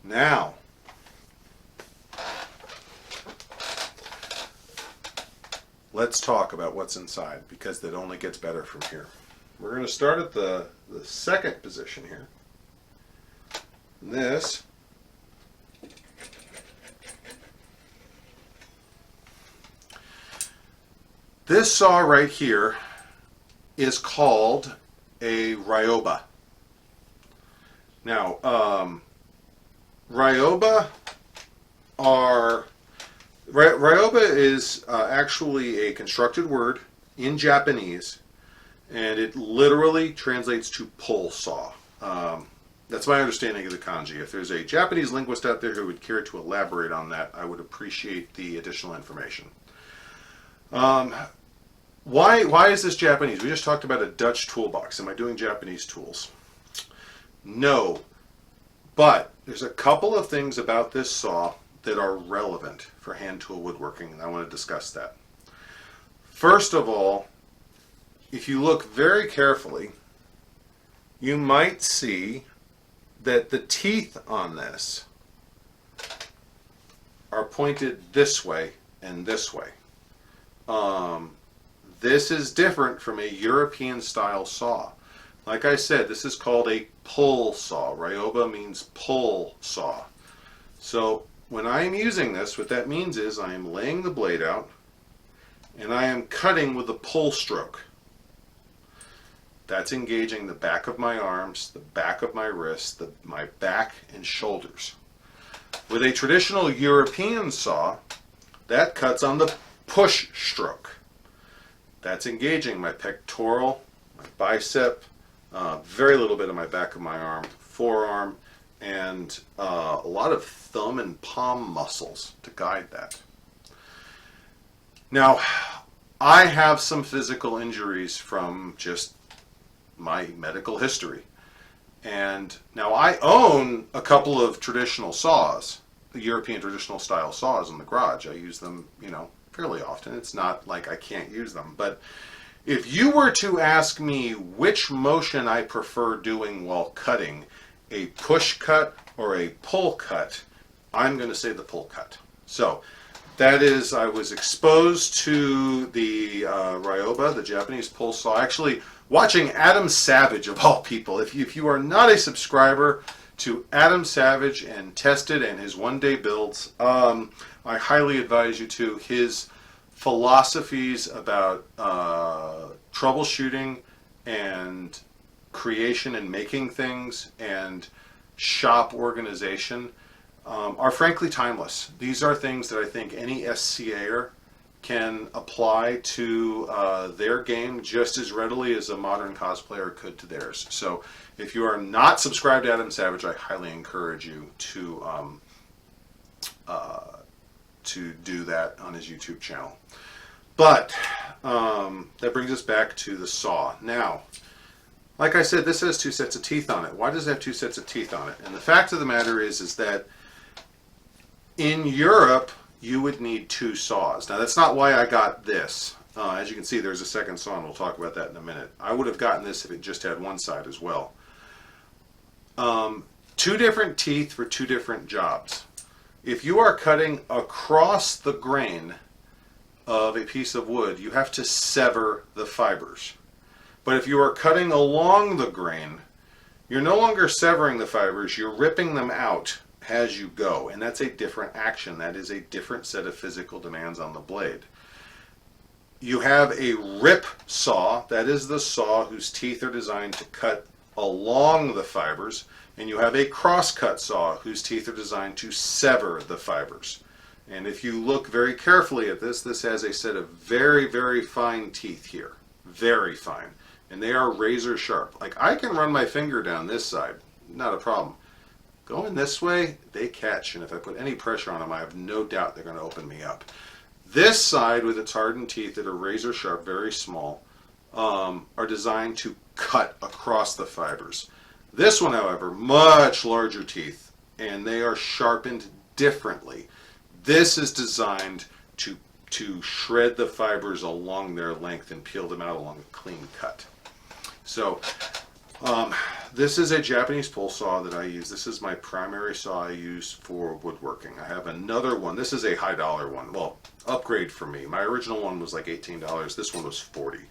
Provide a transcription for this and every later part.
Now, let's talk about what's inside, because it only gets better from here. We're going to start at the second position here. And this saw right here is called a Ryoba. Now, Ryoba is actually a constructed word in Japanese, and it literally translates to pole saw. That's my understanding of the kanji. If there's a Japanese linguist out there who would care to elaborate on that, I would appreciate the additional information. Why is this Japanese? We just talked about a Dutch toolbox. Am I doing Japanese tools? No. But there's a couple of things about this saw that are relevant for hand tool woodworking, and I want to discuss that. First of all, if you look very carefully, you might see that the teeth on this are pointed this way and this way. This is different from a European style saw. Like I said, this is called a pull saw. Ryoba means pull saw. So when I am using this, what that means is I am laying the blade out and I am cutting with a pull stroke. That's engaging the back of my arms, the back of my wrists, my back and shoulders. With a traditional European saw, that cuts on the push stroke. That's engaging my pectoral, my bicep, very little bit of my back of my arm, forearm, and a lot of thumb and palm muscles to guide that. Now, I have some physical injuries from just my medical history. And now I own a couple of traditional saws, the European traditional style saws in the garage. I use them, fairly often. It's not like I can't use them. But if you were to ask me which motion I prefer doing while cutting, a push cut or a pull cut, I'm going to say the pull cut. So that is, I was exposed to the Ryoba, the Japanese pull saw, actually watching Adam Savage, of all people. If you are not a subscriber to Adam Savage and Tested and his one-day builds, I highly advise you to. His philosophies about troubleshooting and creation and making things and shop organization are frankly timeless. These are things that I think any SCA'er can apply to their game just as readily as a modern cosplayer could to theirs. So if you are not subscribed to Adam Savage, I highly encourage you to do that on his YouTube channel. But that brings us back to the saw. Now, like I said, this has two sets of teeth on it. Why does it have two sets of teeth on it? And the fact of the matter is that in Europe, you would need two saws. Now, that's not why I got this. As you can see, there's a second saw, and we'll talk about that in a minute. I would have gotten this if it just had one side as well. Two different teeth for two different jobs. If you are cutting across the grain of a piece of wood, you have to sever the fibers. But if you are cutting along the grain, you're no longer severing the fibers, you're ripping them out as you go. And that's a different action. That is a different set of physical demands on the blade. You have a rip saw. That is the saw whose teeth are designed to cut along the fibers. And you have a cross-cut saw whose teeth are designed to sever the fibers. And if you look very carefully at this, this has a set of very, very fine teeth here. Very fine. And they are razor sharp. Like, I can run my finger down this side, not a problem. Going this way, they catch, and if I put any pressure on them, I have no doubt they're going to open me up. This side, with its hardened teeth that are razor sharp, very small, are designed to cut across the fibers. This one, however, much larger teeth, and they are sharpened differently. This is designed to shred the fibers along their length and peel them out along a clean cut. So this is a Japanese pull saw that I use. This is my primary saw I use for woodworking. I have another one. This is a high dollar one. Well, upgrade for me. My original one was like $18. This one was $40.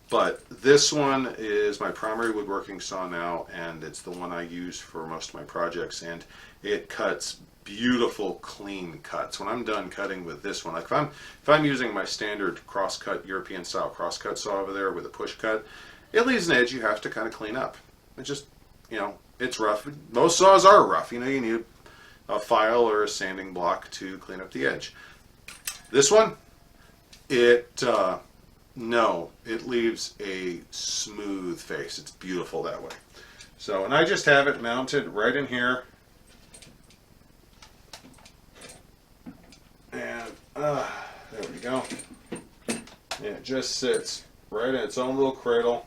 But this one is my primary woodworking saw now, and it's the one I use for most of my projects, and it cuts beautiful, clean cuts. When I'm done cutting with this one, like if I'm using my standard cross-cut, European style cross-cut saw over there with a push cut, it leaves an edge you have to kind of clean up. It just, it's rough. Most saws are rough. You need a file or a sanding block to clean up the edge. This one, no, it leaves a smooth face. It's beautiful that way. So, and I just have it mounted right in here. And, there we go. And it just sits right in its own little cradle.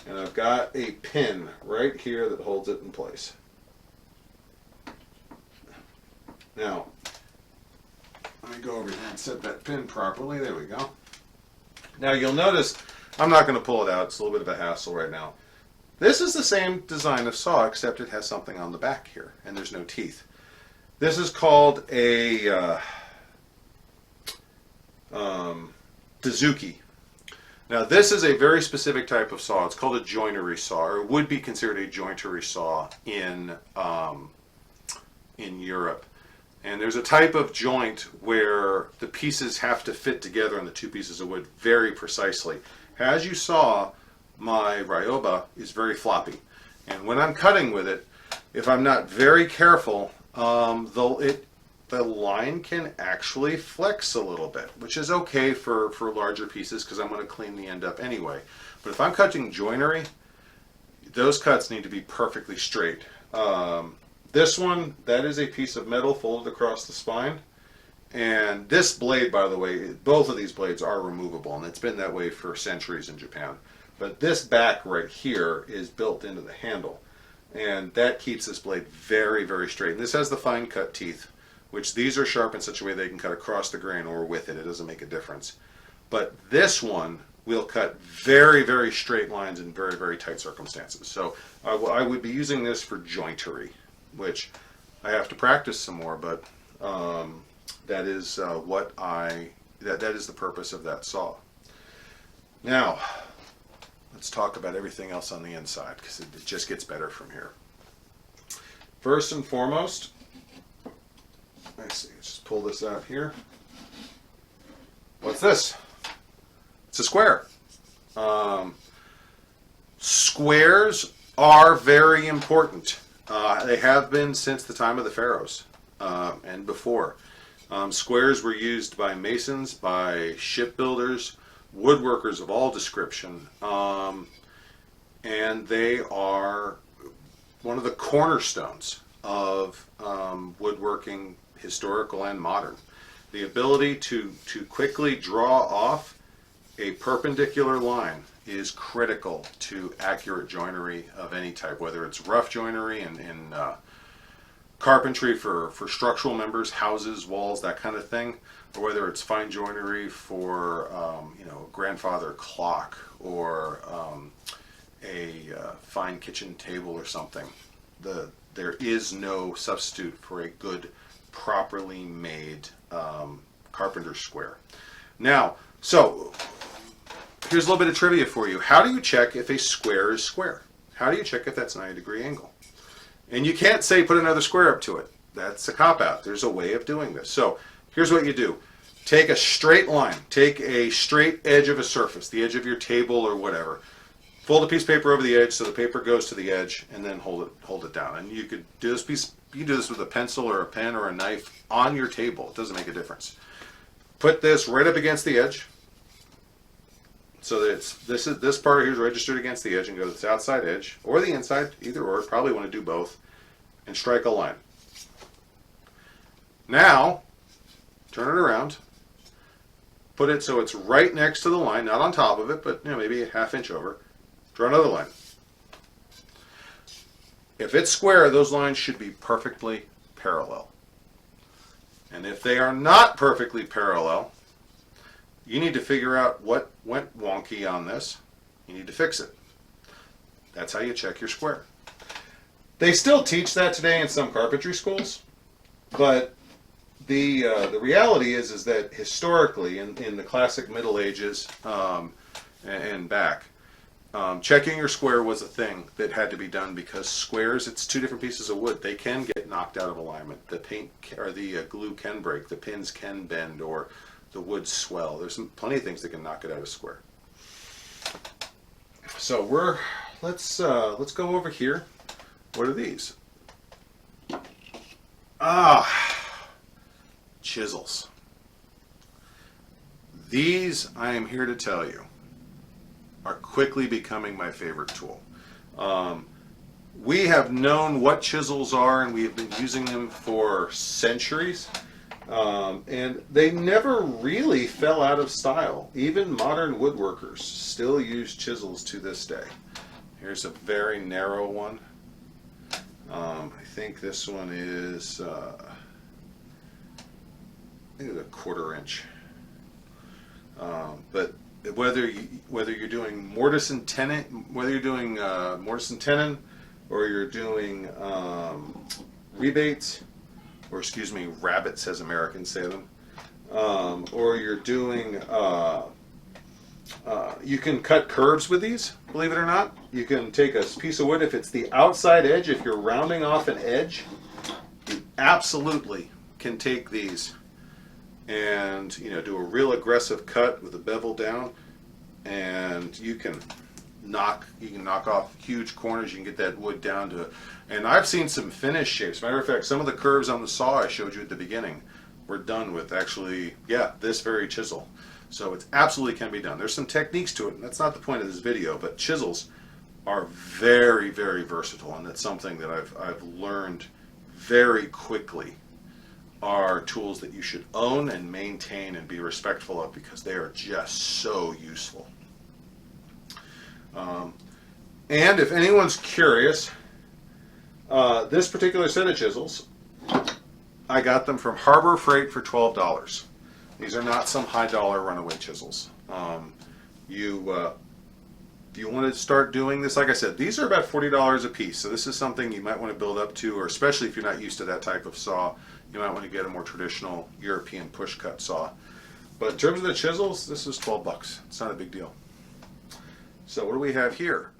And I've got a pin right here that holds it in place. Now, let me go over here and set that pin properly. There we go. Now you'll notice, I'm not going to pull it out. It's a little bit of a hassle right now. This is the same design of saw, except it has something on the back here, and there's no teeth. This is called a Dozuki. Now this is a very specific type of saw. It's called a joinery saw, or would be considered a jointery saw in Europe. And there's a type of joint where the pieces have to fit together on the two pieces of wood very precisely. As you saw, my Ryoba is very floppy. And when I'm cutting with it, if I'm not very careful, the line can actually flex a little bit, which is okay for larger pieces because I'm going to clean the end up anyway. But if I'm cutting joinery, those cuts need to be perfectly straight. This one, that is a piece of metal folded across the spine. And this blade, by the way, both of these blades are removable, and it's been that way for centuries in Japan. But this back right here is built into the handle, and that keeps this blade very, very straight. And this has the fine cut teeth, which these are sharp in such a way they can cut across the grain or with it. It doesn't make a difference. But this one will cut very, very straight lines in very, very tight circumstances. So I would be using this for jointery, which I have to practice some more, but that is that is the purpose of that saw. Now, let's talk about everything else on the inside, because it just gets better from here. First and foremost, let's see, let's just pull this out here. What's this? It's a square. Squares are very important. They have been since the time of the pharaohs and before. Squares were used by masons, by shipbuilders, woodworkers of all description, and they are one of the cornerstones of woodworking, historical and modern. The ability to quickly draw off a perpendicular line is critical to accurate joinery of any type, whether it's rough joinery in carpentry for structural members, houses, walls, that kind of thing, or whether it's fine joinery for a grandfather clock or a fine kitchen table or something. There is no substitute for a good, properly made carpenter's square. Now, so here's a little bit of trivia for you. How do you check if a square is square? How do you check if that's a 90-degree angle? And you can't say put another square up to it. That's a cop-out. There's a way of doing this. So here's what you do. Take a straight line. Take a straight edge of a surface, the edge of your table or whatever. Fold a piece of paper over the edge so the paper goes to the edge, and then hold it down. And you could do this you do this with a pencil or a pen or a knife on your table. It doesn't make a difference. Put this right up against the edge, so that this part here is registered against the edge, and go to this outside edge or the inside, either or. Probably want to do both, and strike a line. Now, turn it around. Put it so it's right next to the line, not on top of it, but maybe a ½ inch over. Draw another line. If it's square, those lines should be perfectly parallel. And if they are not perfectly parallel, you need to figure out what went wonky on this. You need to fix it. That's how you check your square. They still teach that today in some carpentry schools, but the reality is that historically, in the classic Middle Ages and back, checking your square was a thing that had to be done because squares, it's two different pieces of wood. They can get knocked out of alignment. The paint or the glue can break. The pins can bend, or the wood swell. There's plenty of things that can knock it out of square. So let's go over here. What are these? Chisels. These, I am here to tell you, are quickly becoming my favorite tool. We have known what chisels are, and we have been using them for centuries, and they never really fell out of style. Even modern woodworkers still use chisels to this day. Here's a very narrow one. I think this one is I think it's a 1/4 inch. But whether you're doing mortise and tenon, or you're doing rebates, or excuse me, rabbets as Americans say them, or you're doing, you can cut curves with these, believe it or not. You can take a piece of wood, if it's the outside edge, if you're rounding off an edge, you absolutely can take these and do a real aggressive cut with the bevel down, and you can knock off huge corners. You can get that wood down to, and I've seen some finished shapes. Matter of fact, some of the curves on the saw I showed you at the beginning were done with actually, this very chisel. So it absolutely can be done. There's some techniques to it, and that's not the point of this video, but chisels are very, very versatile, and that's something that I've learned very quickly are tools that you should own and maintain and be respectful of, because they are just so useful. And if anyone's curious, this particular set of chisels, I got them from Harbor Freight for $12. These are not some high dollar runaway chisels. If you want to start doing this, like I said, these are about $40 a piece. So this is something you might want to build up to, or especially if you're not used to that type of saw, you might want to get a more traditional European push cut saw. But in terms of the chisels, this is $12. It's not a big deal. So what do we have here?